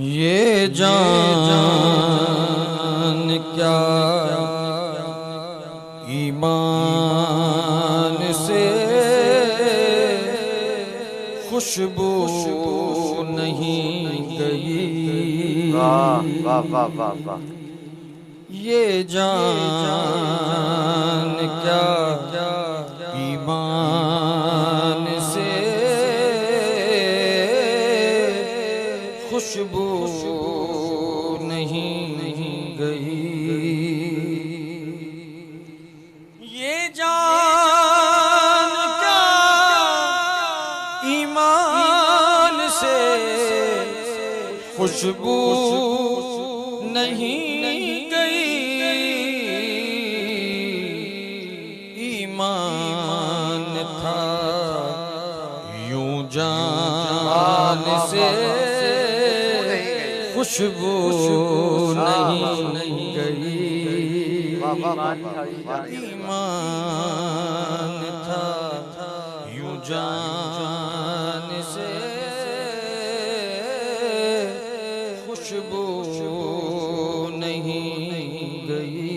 ये जान क्या ईमान से खुशबू नहीं गई। वाह वाह वाह वाह वाह। ये जान क्या ईमान से खुशबू नहीं गई। ये जान क्या ईमान से खुशबू नहीं गई। ईमान था यूं जान से खुशबू नहीं गई। ईमान था यूं जान से खुशबू नहीं गई।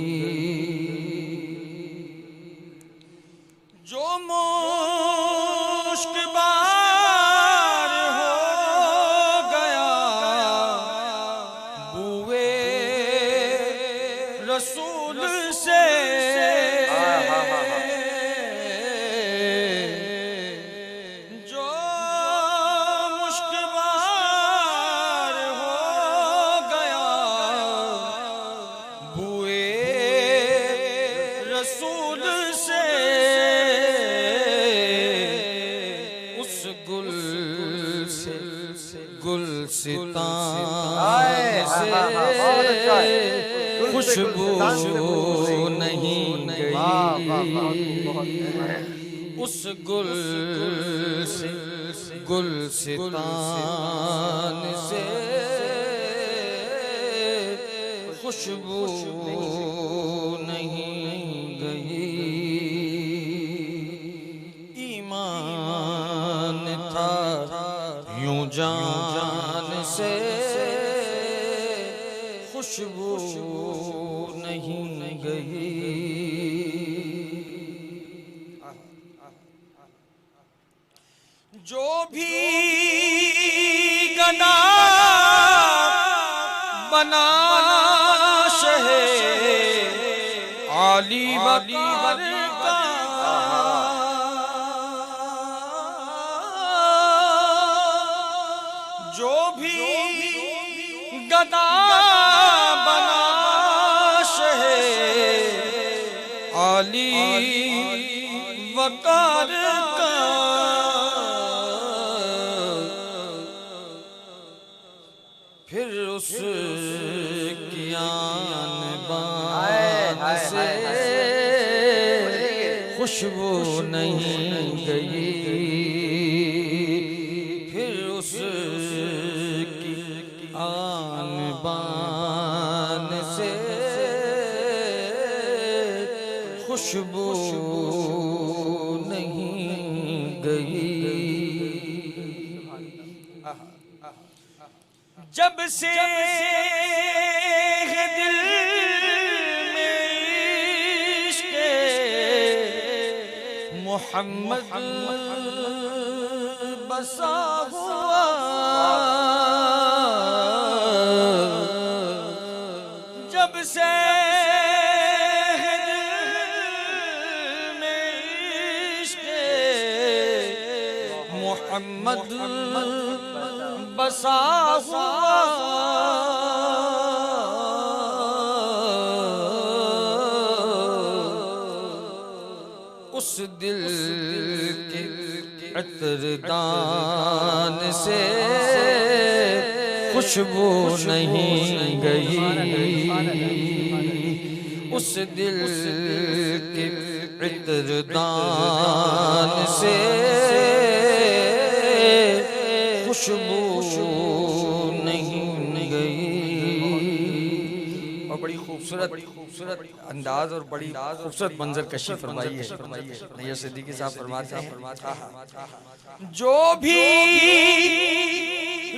जो मुश्क बार हो गया बुए रसूल से। जो मुश्क बार हो गया बुए रसूल से। उस गुल से गुलसितान से खुशबू नहीं गई। उस गुल से गुलसितान से खुशबू नहीं गई। ईमान था यूं जान से खुशबू नहीं गई। जो भी गदा बना शहे आली वक़ार का। जो भी गदा बना शहे आली वक़ार का। फिर उस की आन बान से खुशबू नहीं गई। फिर उस की आन बान से खुशबू नहीं गई। जब से दिल में इश्क़ मोहम्मद बसा हुआ। जब से दिल में इश्क़ मोहम्मद बसा हुआ। उस दिल के अतरदान से खुशबू नहीं गई। उस दिल के अतरदान से खुशबू नहीं गई। और बड़ी बड़ी खूबसूरत अंदाज और बड़ी खूबसूरत मंजर कशी फरमाई है। नैयर सिद्दीकी साहब फरमाते हैं, जो भी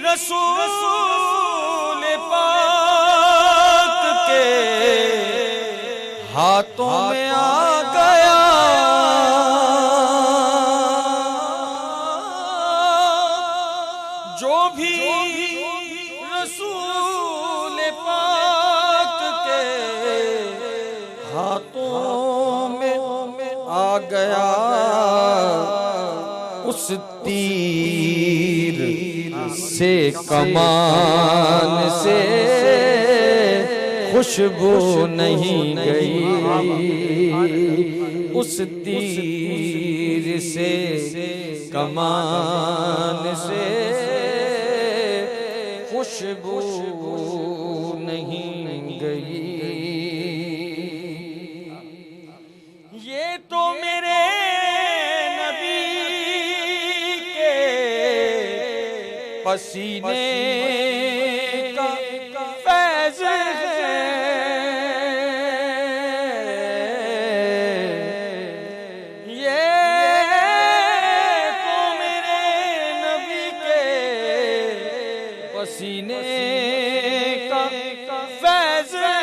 रसूल पाक के हाथों में आ गया, जो भी रसूल पाक के हाथों में आ गया, उस तीर से कमान से खुशबू नहीं गई, उस तीर से कमान से खुशबू नहीं गई। ये तो मेरे नबी के पसीने का फैज़ है, ये तो मेरे नबी के पसीने का फैज़ है,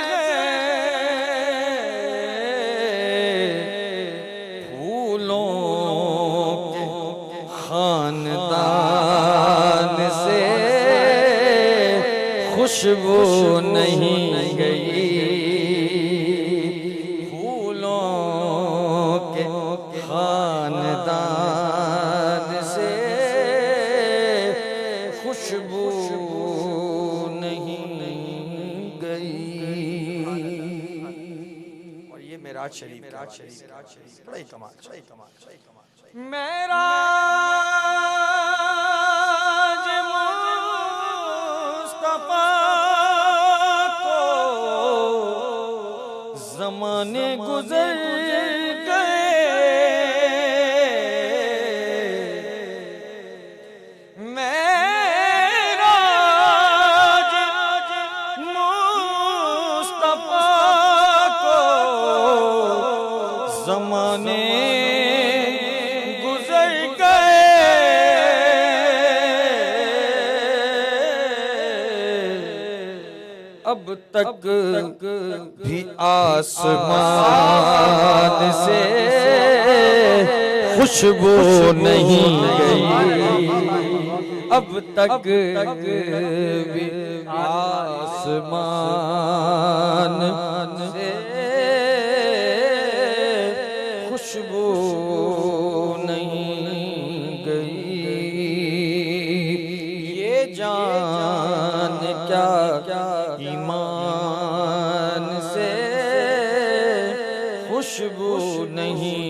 फूलों के खानदान से खुशबू नहीं गई, फूलों के खानदान से खुशबू नहीं गई। और ये मेराज शरीफ बड़ा ही कमाल, मेराज मुस्तफा को ज़माने गुज़र गए, मेराज मुस्तफा को ज़माने गुज़र गए, अब तक भी आसमान से खुशबू नहीं गई, अब तक भी आसमान से खुशबू नहीं गई। ये जान क्या ईमान से खुशबू नहीं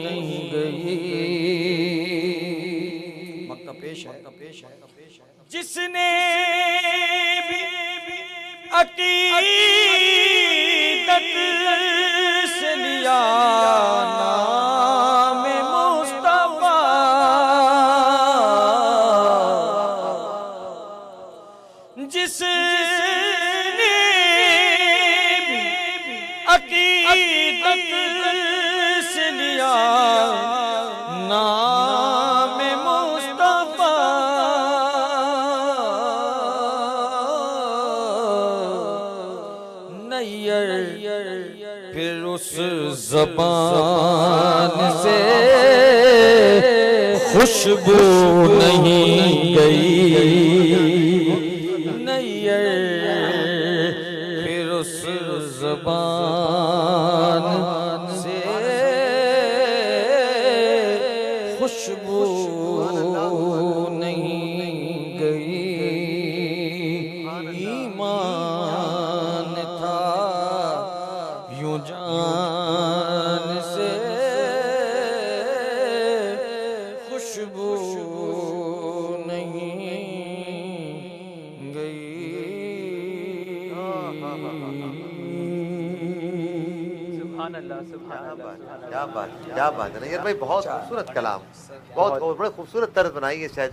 गई। मक्का पेश है, जिसने भी अकीदत से लिया नाम मुस्तफा, जिसने भी अकीदत से लिया नाम मुस्तफा, नैयर फिर उस ज़बान से खुशबू नहीं गई, नैयर फिर उस ज़बान से खुशबू नहीं गई। ईमान था यूं जान से खुशबू नहीं गई। सुभान अल्लाह, सुभान अल्लाह, क्या बात है नैयर भाई, बहुत खूबसूरत कलाम, बहुत बड़े खूबसूरत तर्ज बनाई है शायद।